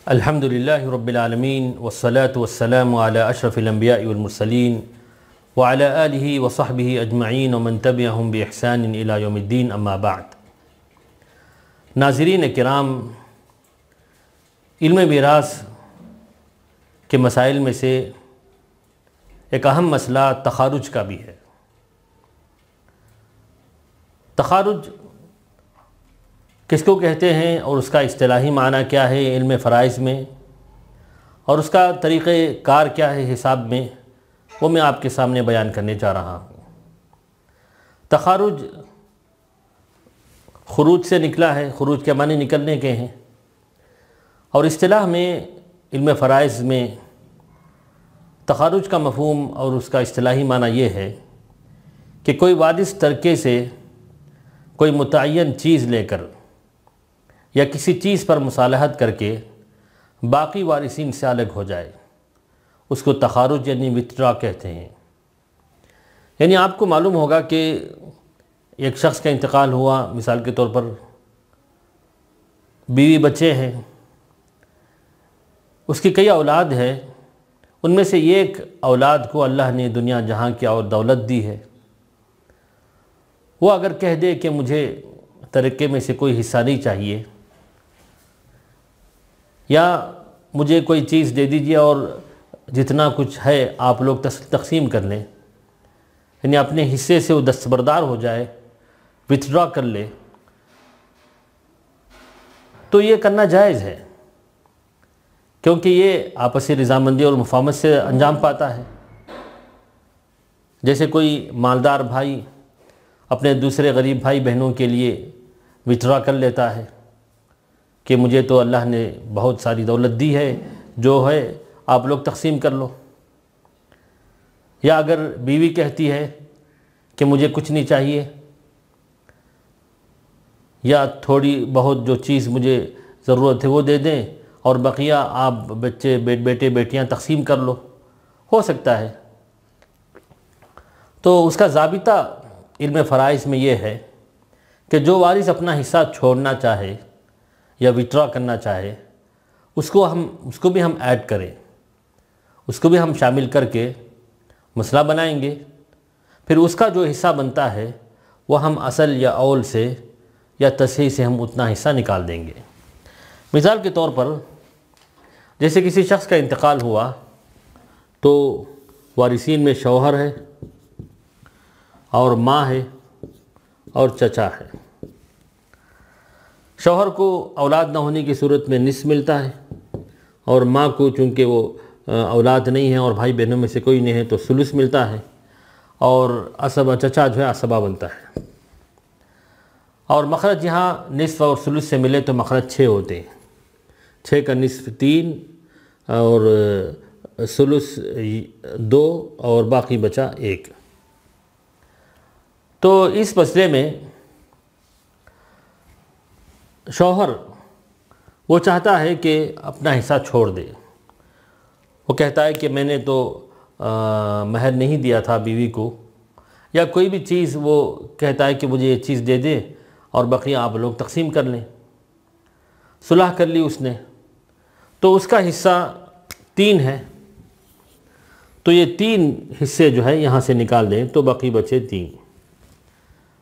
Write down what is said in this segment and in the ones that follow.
الحمدللہ رب العالمین والصلاة والسلام علی اشرف الانبیاء والمرسلین وعلی آلہ وصحبہ اجمعین ومن تبعہم باحسان الی یوم الدین اما بعد۔ ناظرین کرام، علم میراث کے مسائل میں سے ایک اہم مسئلہ تخارج کا بھی ہے۔ تخارج کس کو کہتے ہیں اور اس کا اصطلاحی معنی کیا ہے علم فرائض میں، اور اس کا طریقہ کار کیا ہے حساب میں، وہ میں آپ کے سامنے بیان کرنے جا رہا ہوں۔ تخارج خروج سے نکلا ہے، خروج کے معنی نکلنے کے ہیں، اور اصطلاح میں علم فرائض میں تخارج کا مفہوم اور اس کا اصطلاحی معنی یہ ہے کہ کوئی وارث ترکے سے کوئی متعین چیز لے کر یا کسی چیز پر مصالحت کر کے باقی وارثین سے الگ ہو جائے، اس کو تخارج یعنی وتھڈرا کہتے ہیں۔ یعنی آپ کو معلوم ہوگا کہ ایک شخص کا انتقال ہوا، مثال کے طور پر بیوی بچے ہیں، اس کی کئی اولاد ہے، ان میں سے ایک اولاد کو اللہ نے دنیا جہاں کی اور دولت دی ہے، وہ اگر کہہ دے کہ مجھے ترکے میں سے کوئی حصہ نہیں چاہیے، یا مجھے کوئی چیز دے دیجیے اور جتنا کچھ ہے آپ لوگ تقسیم کر لیں، یعنی اپنے حصے سے وہ دستبردار ہو جائے، وتھڈرا کر لے، تو یہ کرنا جائز ہے، کیونکہ یہ آپسی رضامندی اور مفاہمت سے انجام پاتا ہے۔ جیسے کوئی مالدار بھائی اپنے دوسرے غریب بھائی بہنوں کے لیے وتھڈرا کر لیتا ہے کہ مجھے تو اللہ نے بہت ساری دولت دی ہے، جو ہے آپ لوگ تقسیم کر لو۔ یا اگر بیوی کہتی ہے کہ مجھے کچھ نہیں چاہیے، یا تھوڑی بہت جو چیز مجھے ضرورت ہے وہ دے دیں اور بقیہ آپ بچے بیٹے بیٹیاں تقسیم کر لو، ہو سکتا ہے۔ تو اس کا ضابطہ علم فرائض میں یہ ہے کہ جو وارث اپنا حصہ چھوڑنا چاہے یا وتھڈرا کرنا چاہے، اس کو بھی ہم ایڈ کریں، اس کو بھی ہم شامل کر کے مسئلہ بنائیں گے، پھر اس کا جو حصہ بنتا ہے وہ ہم اصل یا اول سے یا تصحیح سے ہم اتنا حصہ نکال دیں گے۔ مثال کے طور پر جیسے کسی شخص کا انتقال ہوا تو وارثین میں شوہر ہے اور ماں ہے اور چچا ہے۔ شوہر کو اولاد نہ ہونے کی صورت میں نصف ملتا ہے، اور ماں کو چونکہ وہ اولاد نہیں ہے اور بھائی بہنوں میں سے کوئی نہیں ہے تو ثلث ملتا ہے، اور چچا جو ہے عصبہ بنتا ہے۔ اور مخرج یہاں نصف اور ثلث سے ملے تو مخرج 6 ہوتے ہیں، 6 کا نصف 3 اور ثلث 2 اور باقی بچا 1۔ تو اس مسئلے میں شوہر وہ چاہتا ہے کہ اپنا حصہ چھوڑ دے، وہ کہتا ہے کہ میں نے تو مہر نہیں دیا تھا بیوی کو، یا کوئی بھی چیز وہ کہتا ہے کہ مجھے یہ چیز دے دے اور بقیہ آپ لوگ تقسیم کر لیں۔ صلح کر لی اس نے، تو اس کا حصہ 3 ہے، تو یہ 3 حصے جو ہے یہاں سے نکال دیں تو باقی بچے 3۔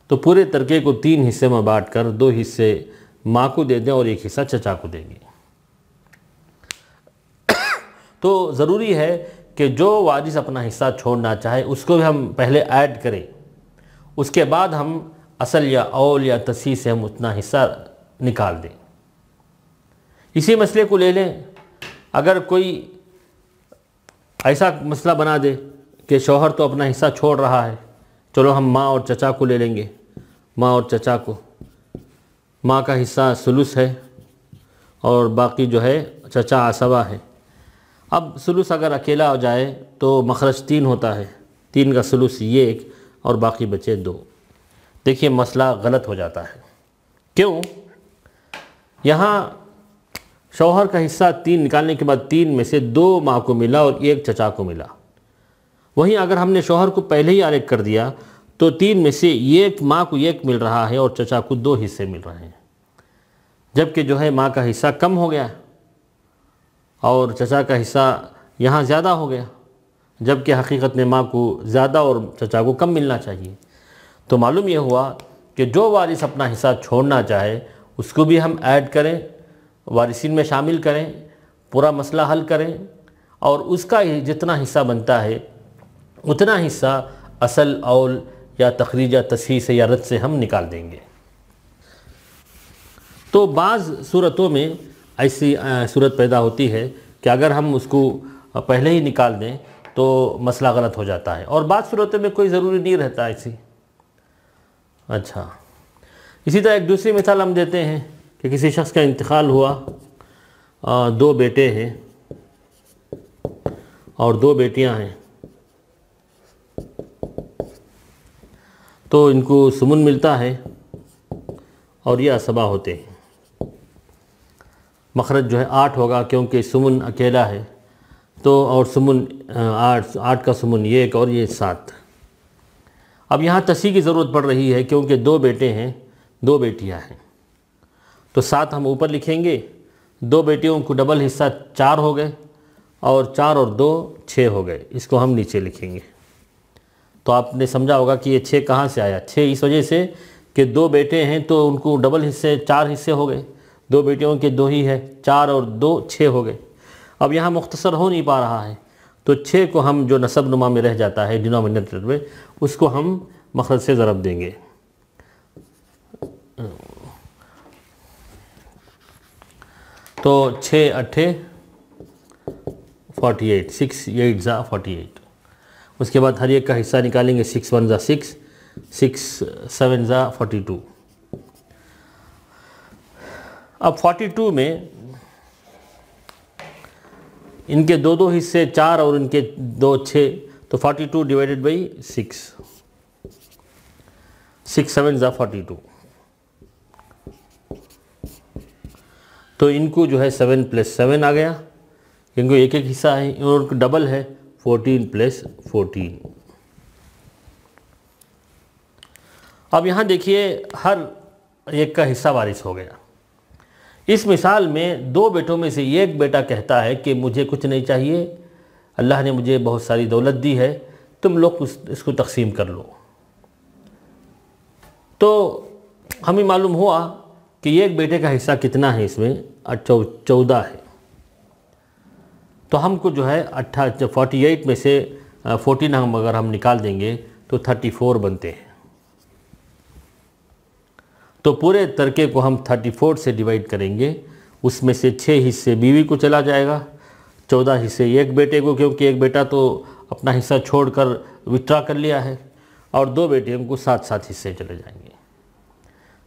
تو پورے ترکے کو 3 حصے میں بانٹ کر 2 حصے ماں کو دے دیں اور 1 حصہ چچا کو دیں گے۔ تو ضروری ہے کہ جو وارث اپنا حصہ چھوڑنا چاہے اس کو بھی ہم پہلے ایڈ کریں، اس کے بعد ہم اصل یا اول یا تصحیح سے ہم اتنا حصہ نکال دیں۔ اسی مسئلے کو لے لیں، اگر کوئی ایسا مسئلہ بنا دے کہ شوہر تو اپنا حصہ چھوڑ رہا ہے، چلو ہم ماں اور چچا کو لے لیں گے، ماں اور چچا کو، ماں کا حصہ ثلث ہے اور باقی جو ہے چچا عصبہ ہے۔ اب ثلث اگر اکیلا ہو جائے تو مخرج 3 ہوتا ہے، 3 کا ثلث 1 اور باقی بچے 2۔ دیکھیے مسئلہ غلط ہو جاتا ہے، کیوں؟ یہاں شوہر کا حصہ 3 نکالنے کے بعد 3 میں سے 2 ماں کو ملا اور 1 چچا کو ملا۔ وہیں اگر ہم نے شوہر کو پہلے ہی الگ کر دیا تو 3 میں سے 1 ماں کو 1 مل رہا ہے اور چچا کو 2 حصے مل رہے ہیں، جبکہ جو ہے ماں کا حصہ کم ہو گیا، اور چچا کا حصہ یہاں زیادہ ہو گیا، جبکہ حقیقت میں ماں کو زیادہ اور چچا کو کم ملنا چاہیے۔ تو معلوم یہ ہوا کہ جو وارث اپنا حصہ چھوڑنا چاہے اس کو بھی ہم ایڈ کریں، وارثین میں شامل کریں، پورا مسئلہ حل کریں، اور اس کا جتنا حصہ بنتا ہے اتنا حصہ اصل، اول یا تخریج یا تصحیح سے یا رد سے ہم نکال دیں گے۔ تو بعض صورتوں میں ایسی صورت پیدا ہوتی ہے کہ اگر ہم اس کو پہلے ہی نکال دیں تو مسئلہ غلط ہو جاتا ہے، اور بعض صورتوں میں کوئی ضروری نہیں رہتا ایسی۔ اچھا، اسی طرح ایک دوسری مثال ہم دیتے ہیں کہ کسی شخص کا انتقال ہوا، 2 بیٹے ہیں اور 2 بیٹیاں ہیں، تو ان کو سمن ملتا ہے اور یہ عصبہ ہوتے ہیں۔ مخرج جو ہے 8 ہوگا کیونکہ سمن اکیلا ہے، تو اور سمن 8 کا سمن 1 اور یہ 7۔ اب یہاں تصحیح کی ضرورت پڑ رہی ہے کیونکہ 2 بیٹے ہیں 2 بیٹیاں ہیں، تو 7 ہم اوپر لکھیں گے، 2 بیٹیوں کو ڈبل حصہ 4 ہو گئے، اور 4 اور 2 6 ہو گئے، اس کو ہم نیچے لکھیں گے۔ تو آپ نے سمجھا ہوگا کہ یہ 6 کہاں سے آیا؟ 6 اس وجہ سے کہ 2 بیٹے ہیں تو ان کو ڈبل حصے 4 حصے ہو گئے، 2 بیٹیوں کے 2 ہی ہے، 4 اور 2 6 ہو گئے۔ اب یہاں مختصر ہو نہیں پا رہا ہے، تو 6 کو ہم جو نسب نما میں رہ جاتا ہے ڈینومینیٹر میں، اس کو ہم مخرج سے ضرب دیں گے۔ تو 6 8 48، 6 8 48۔ اس کے بعد ہر ایک کا حصہ نکالیں گے، 6 1 6، 6 7 42۔ اب 42 میں ان کے 2 حصے 4 اور ان کے 2 6، تو 42 ڈیوائیڈڈ بائی 6، 6 7 42۔ تو ان کو جو ہے 7 + 7 آ گیا، کیونکہ ایک ایک حصہ ہے، ان کو ڈبل ہے 14 + 14۔ اب یہاں دیکھیے ہر ایک کا حصہ وارث ہو گیا۔ اس مثال میں 2 بیٹوں میں سے ایک بیٹا کہتا ہے کہ مجھے کچھ نہیں چاہیے، اللہ نے مجھے بہت ساری دولت دی ہے، تم لوگ اس کو تقسیم کر لو۔ تو ہمیں معلوم ہوا کہ ایک بیٹے کا حصہ کتنا ہے، اس میں 14 ہے، تو ہم کو جو ہے 48 میں سے 14 اگر ہم نکال دیں گے تو 34 بنتے ہیں۔ تو پورے ترکے کو ہم 34 سے ڈیوائیڈ کریں گے، اس میں سے 6 حصے بیوی کو چلا جائے گا، 14 حصے ایک بیٹے کو، کیونکہ ایک بیٹا تو اپنا حصہ چھوڑ کر وتھڈرا کر لیا ہے، اور 2 بیٹیوں کو 7 حصے چلے جائیں گے۔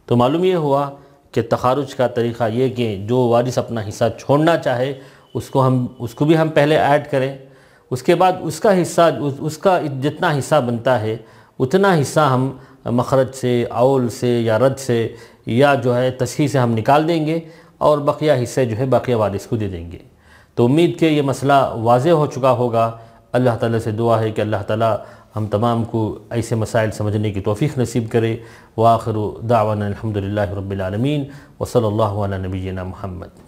تو معلوم یہ ہوا کہ تخارج کا طریقہ یہ کہ جو وارث اپنا حصہ چھوڑنا چاہے اس کو بھی ہم پہلے ایڈ کریں، اس کے بعد اس کا جتنا حصہ بنتا ہے اتنا حصہ ہم مخرج سے، اول سے یا رد سے یا جو ہے تصحیح سے ہم نکال دیں گے، اور بقیہ حصے جو ہے باقی وارث کو دے دیں گے۔ تو امید کہ یہ مسئلہ واضح ہو چکا ہوگا۔ اللہ تعالیٰ سے دعا ہے کہ اللہ تعالیٰ ہم تمام کو ایسے مسائل سمجھنے کی توفیق نصیب کرے۔ وآخر دعوانا الحمدللہ رب العالمین، وصلی اللہ علی نبینا محمد۔